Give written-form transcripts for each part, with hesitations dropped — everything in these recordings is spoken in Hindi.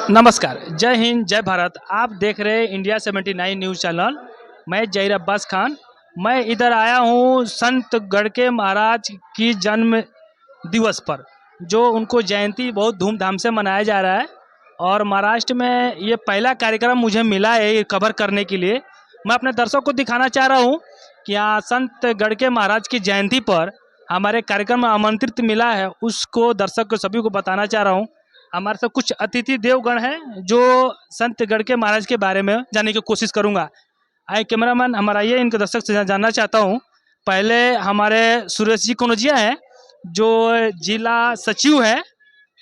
नमस्कार, जय हिंद, जय भारत। आप देख रहे हैं इंडिया 79 न्यूज़ चैनल। मैं जहीर अब्बास खान। मैं इधर आया हूँ संत गढ़के महाराज की जन्म दिवस पर, जो उनको जयंती बहुत धूमधाम से मनाया जा रहा है। और महाराष्ट्र में ये पहला कार्यक्रम मुझे मिला है ये कवर करने के लिए। मैं अपने दर्शकों को दिखाना चाह रहा हूँ कि यहाँ संत गढ़के महाराज की जयंती पर हमारे कार्यक्रम में आमंत्रित मिला है, उसको दर्शक को सभी को बताना चाह रहा हूँ। हमारे साथ कुछ अतिथि देवगण हैं जो संत गढ़के महाराज के बारे में जानने की कोशिश करूंगा। आए कैमरामैन हमारा, ये इनके दर्शक से जानना चाहता हूँ। पहले हमारे सुरेश जी कनौजिया हैं जो जिला सचिव है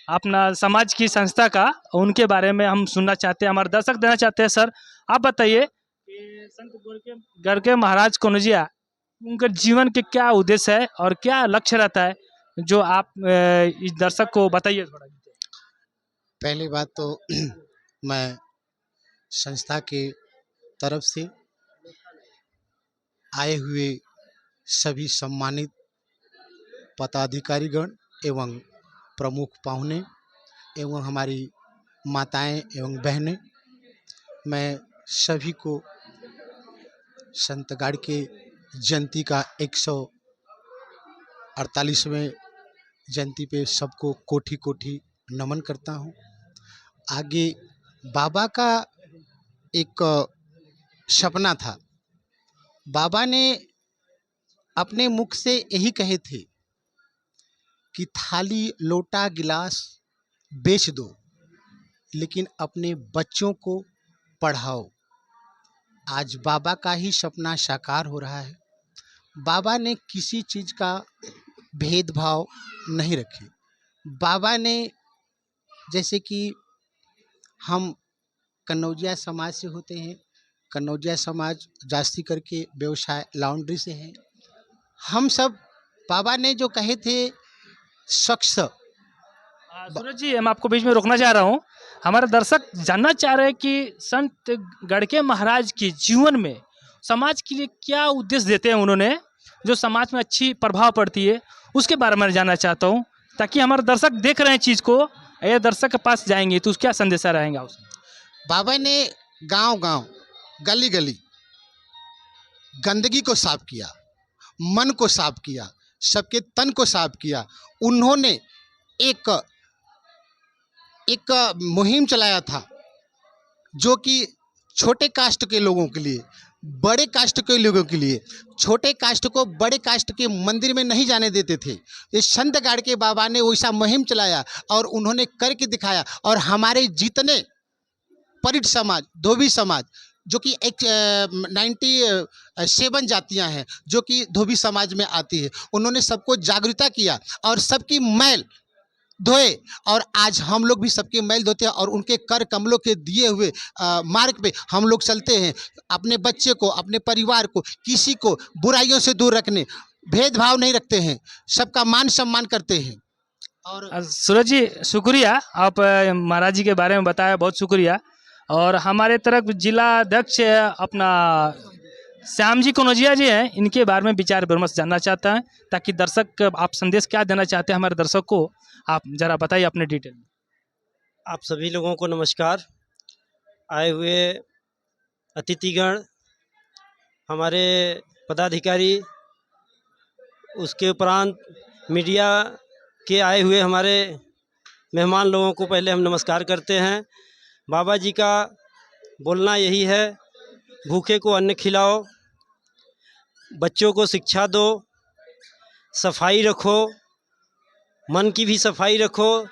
अपना समाज की संस्था का, उनके बारे में हम सुनना चाहते हैं, हमारे दर्शक देना चाहते हैं। सर आप बताइए कि संत गढ़के महाराज कनौजिया, उनके जीवन के क्या उद्देश्य है और क्या लक्ष्य रहता है, जो आप इस दर्शक को बताइए थोड़ा। पहली बात तो मैं संस्था के तरफ से आए हुए सभी सम्मानित पदाधिकारीगण एवं प्रमुख पाहुने एवं हमारी माताएं एवं बहनें, मैं सभी को संत गढ़के जयंती का 148वें जयंती पे सबको कोटि कोटि नमन करता हूँ। आगे बाबा का एक सपना था। बाबा ने अपने मुख से यही कहे थे कि थाली लोटा गिलास बेच दो, लेकिन अपने बच्चों को पढ़ाओ। आज बाबा का ही सपना साकार हो रहा है। बाबा ने किसी चीज़ का भेदभाव नहीं रखे। बाबा ने, जैसे कि हम कन्नौजिया समाज से होते हैं, कन्नौजिया समाज जास्ती करके व्यवसाय लॉन्ड्री से है। हम सब बाबा ने जो कहे थे शख्स। सूरज जी, मैं आपको बीच में रोकना चाह रहा हूँ। हमारे दर्शक जानना चाह रहे हैं कि संत गढ़के महाराज के जीवन में समाज के लिए क्या उद्देश्य देते हैं उन्होंने, जो समाज में अच्छी प्रभाव पड़ती है, उसके बारे में जानना चाहता हूँ, ताकि हमारे दर्शक देख रहे हैं चीज़ को, ये दर्शक के पास जाएंगे तो क्या संदेशा रहेगा उसमें। बाबा ने गांव गांव, गली गली गंदगी को साफ किया, मन को साफ किया, सबके तन को साफ किया। उन्होंने एक मुहिम चलाया था जो कि छोटे कास्ट के लोगों के लिए, बड़े कास्ट के लोगों के लिए, छोटे कास्ट को बड़े कास्ट के मंदिर में नहीं जाने देते थे। ये संत गढ़के बाबा ने वैसा मुहिम चलाया और उन्होंने करके दिखाया। और हमारे जितने परिट समाज, धोबी समाज, जो कि 97 जातियां हैं जो कि धोबी समाज में आती है, उन्होंने सबको जागरूकता किया और सबकी मैल धोए। और आज हम लोग भी सबके मैल धोते हैं और उनके कर कमलों के दिए हुए मार्ग पे हम लोग चलते हैं। अपने बच्चे को, अपने परिवार को, किसी को बुराइयों से दूर रखने, भेदभाव नहीं रखते हैं, सबका मान सम्मान करते हैं। और सूरज जी शुक्रिया, आप महाराज जी के बारे में बताया, बहुत शुक्रिया। और हमारे तरफ जिला अध्यक्ष अपना श्याम जी कनौजिया जी हैं, इनके बारे में विचार विमर्श जानना चाहता है, ताकि दर्शक, आप संदेश क्या देना चाहते हैं हमारे दर्शक को, आप जरा बताइए अपने डिटेल में। आप सभी लोगों को नमस्कार। आए हुए अतिथिगण, हमारे पदाधिकारी, उसके उपरांत मीडिया के आए हुए हमारे मेहमान लोगों को पहले हम नमस्कार करते हैं। बाबा जी का बोलना यही है, भूखे को अन्न खिलाओ, बच्चों को शिक्षा दो, सफाई रखो, मन की भी सफाई रखो,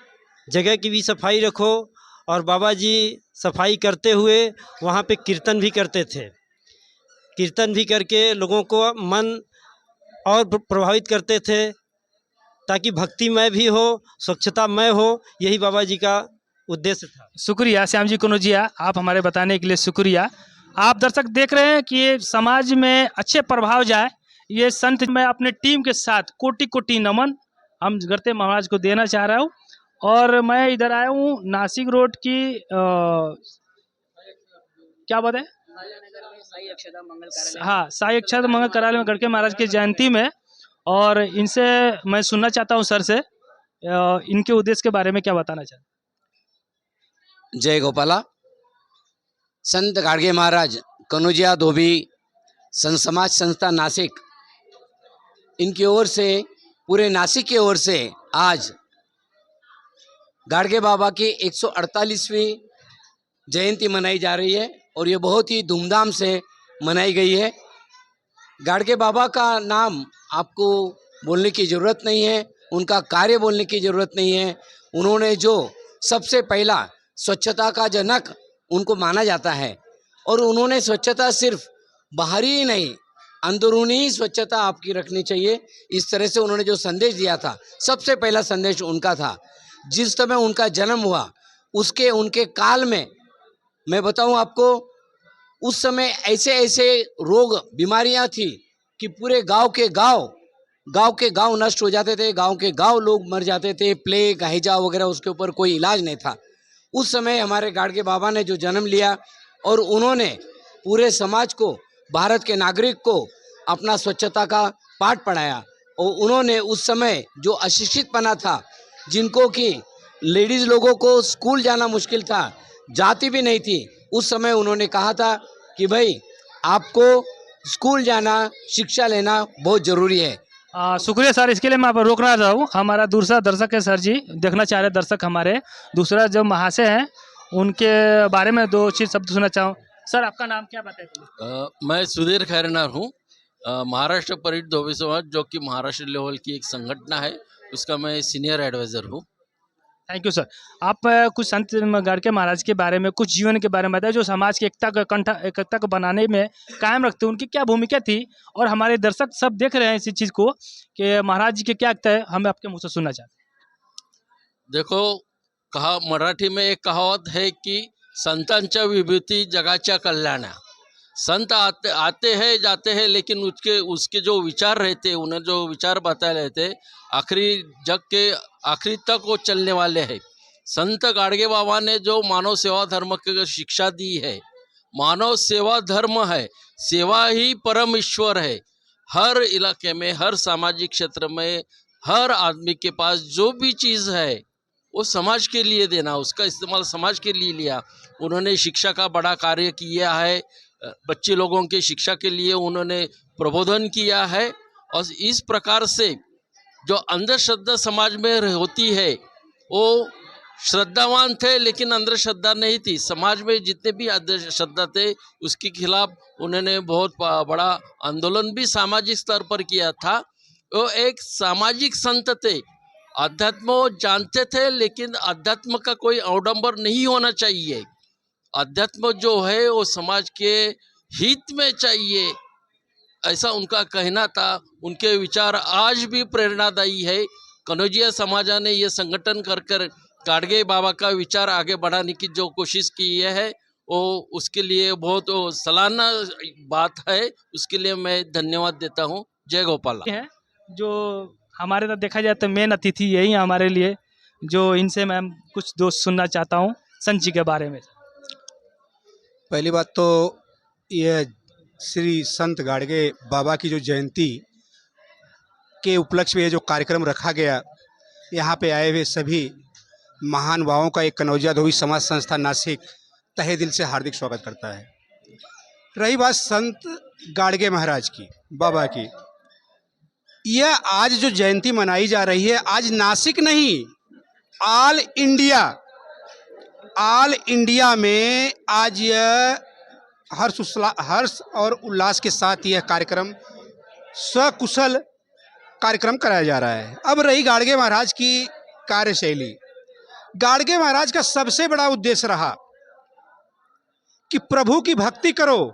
जगह की भी सफाई रखो। और बाबा जी सफाई करते हुए वहाँ पे कीर्तन भी करते थे। कीर्तन भी करके लोगों को मन और प्रभावित करते थे, ताकि भक्तिमय भी हो, स्वच्छतामय हो। यही बाबा जी का उद्देश्य था। शुक्रिया श्याम जी कनौजिया, आप हमारे बताने के लिए शुक्रिया। आप दर्शक देख रहे हैं कि ये समाज में अच्छे प्रभाव जाए, ये संत, मैं अपने टीम के साथ कोटि कोटि नमन हम गढ़के महाराज को देना चाह रहा हूँ। और मैं इधर आया हूँ नासिक रोड की क्या बात है, हाँ, साई अक्षता मंगल कार्यालय में गढ़के महाराज की जयंती में। और इनसे मैं सुनना चाहता हूँ सर से, इनके उद्देश्य के बारे में क्या बताना चाहते हैं। जय गोपाला। संत गाडगे महाराज कनौजिया धोबी संत समाज संस्था नासिक, इनकी ओर से, पूरे नासिक की ओर से आज गाडगे बाबा की 148वीं जयंती मनाई जा रही है और ये बहुत ही धूमधाम से मनाई गई है। गाडगे बाबा का नाम आपको बोलने की ज़रूरत नहीं है, उनका कार्य बोलने की ज़रूरत नहीं है। उन्होंने जो सबसे पहला स्वच्छता का जनक उनको माना जाता है, और उन्होंने स्वच्छता सिर्फ बाहरी ही नहीं, अंदरूनी ही स्वच्छता आपकी रखनी चाहिए, इस तरह से उन्होंने जो संदेश दिया था, सबसे पहला संदेश उनका था। जिस समय उनका जन्म हुआ उसके उनके काल में, मैं बताऊं आपको, उस समय ऐसे ऐसे रोग बीमारियां थी कि पूरे गांव के गांव नष्ट हो जाते थे, गांव के गांव लोग मर जाते थे। प्लेग, हैजा वगैरह, उसके ऊपर कोई इलाज नहीं था। उस समय हमारे गाडगे बाबा ने जो जन्म लिया और उन्होंने पूरे समाज को, भारत के नागरिक को अपना स्वच्छता का पाठ पढ़ाया। और उन्होंने उस समय जो अशिक्षितपना था, जिनको कि लेडीज़ लोगों को स्कूल जाना मुश्किल था, जाती भी नहीं थी, उस समय उन्होंने कहा था कि भाई आपको स्कूल जाना, शिक्षा लेना बहुत ज़रूरी है। शुक्रिया सर, इसके लिए मैं आप रोकना चाहूँ। हमारा दूसरा दर्शक है सर जी, देखना चाह रहे दर्शक हमारे, दूसरा जो महाशय हैं उनके बारे में दो चीज़ शब्द सुनना चाहूँ। सर आपका नाम क्या बताइए? मैं सुधीर खैरनार हूँ। महाराष्ट्र परिट धोबी समाज, जो कि महाराष्ट्र लेवल की एक संगठन है, उसका मैं सीनियर एडवाइज़र हूँ। Thank you sir. आप कुछ संत गाडगे महाराज के बारे में, कुछ जीवन के बारे में बताएं, जो समाज की एकता को बनाने में कायम रखते हैं, उनकी क्या भूमिका थी, और हमारे दर्शक सब देख रहे हैं इसी चीज़ को कि महाराज जी के क्या एकता है, हमें आपके मुँह से सुनना चाहते हैं। देखो, मराठी में एक कहावत है कि संतांच्या विभूती जगाच्या कल्याणा। संत आते हैं जाते हैं, लेकिन उसके जो विचार रहते, उन्हें जो विचार बताए रहते, आखिरी जग के आखिरी तक वो चलने वाले हैं। संत गाडगे बाबा ने जो मानव सेवा धर्म की शिक्षा दी है, मानव सेवा धर्म है, सेवा ही परम ईश्वर है। हर इलाके में, हर सामाजिक क्षेत्र में, हर आदमी के पास जो भी चीज़ है वो समाज के लिए देना, उसका इस्तेमाल समाज के लिए लिया। उन्होंने शिक्षा का बड़ा कार्य किया है, बच्चे लोगों के शिक्षा के लिए उन्होंने प्रबोधन किया है। और इस प्रकार से जो अंधश्रद्धा समाज में होती है, वो श्रद्धावान थे लेकिन अंधश्रद्धा नहीं थी। समाज में जितने भी अंधश्रद्धा थे उसके खिलाफ उन्होंने बहुत बड़ा आंदोलन भी सामाजिक स्तर पर किया था। वो एक सामाजिक संत थे, अध्यात्म जानते थे, लेकिन अध्यात्म का कोई अवडंबर नहीं होना चाहिए। अध्यात्म जो है वो समाज के हित में चाहिए, ऐसा उनका कहना था। उनके विचार आज भी प्रेरणादायी है। कनौजिया समाजा ने ये संगठन कर गाडगे बाबा का विचार आगे बढ़ाने की जो कोशिश की है, वो उसके लिए बहुत सराहना बात है। उसके लिए मैं धन्यवाद देता हूँ। जय गोपाल। है जो हमारे तरफ देखा जाए तो मेन अतिथि यही है हमारे लिए, जो इनसे मैं कुछ दोस्त सुनना चाहता हूँ संत जी के बारे में। पहली बात तो यह श्री संत गाडगे बाबा की जो जयंती के उपलक्ष्य में ये जो कार्यक्रम रखा गया, यहाँ पे आए हुए सभी महानुभावों का एक कनौजिया धोबी समाज संस्था नासिक तहे दिल से हार्दिक स्वागत करता है। रही बात संत गाडगे महाराज की, बाबा की, यह आज जो जयंती मनाई जा रही है, आज नासिक नहीं, ऑल इंडिया में आज यह हर्ष और उल्लास के साथ यह कार्यक्रम, सकुशल कार्यक्रम कराया जा रहा है। अब रही गाडगे महाराज की कार्यशैली, गाडगे महाराज का सबसे बड़ा उद्देश्य रहा कि प्रभु की भक्ति करो,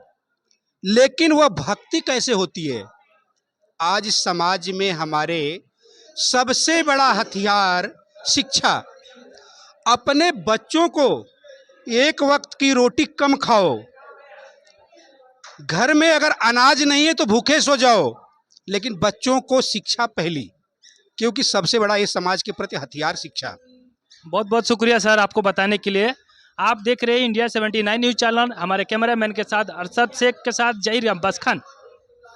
लेकिन वह भक्ति कैसे होती है। आज समाज में हमारे सबसे बड़ा हथियार शिक्षा। अपने बच्चों को एक वक्त की रोटी कम खाओ, घर में अगर अनाज नहीं है तो भूखे सो जाओ, लेकिन बच्चों को शिक्षा पहली, क्योंकि सबसे बड़ा ये समाज के प्रति हथियार शिक्षा। बहुत बहुत शुक्रिया सर आपको बताने के लिए। आप देख रहे हैं इंडिया 79 न्यूज़ चैनल। हमारे कैमरामैन के साथ अरशद शेख के साथ जहीर अब्बास खान।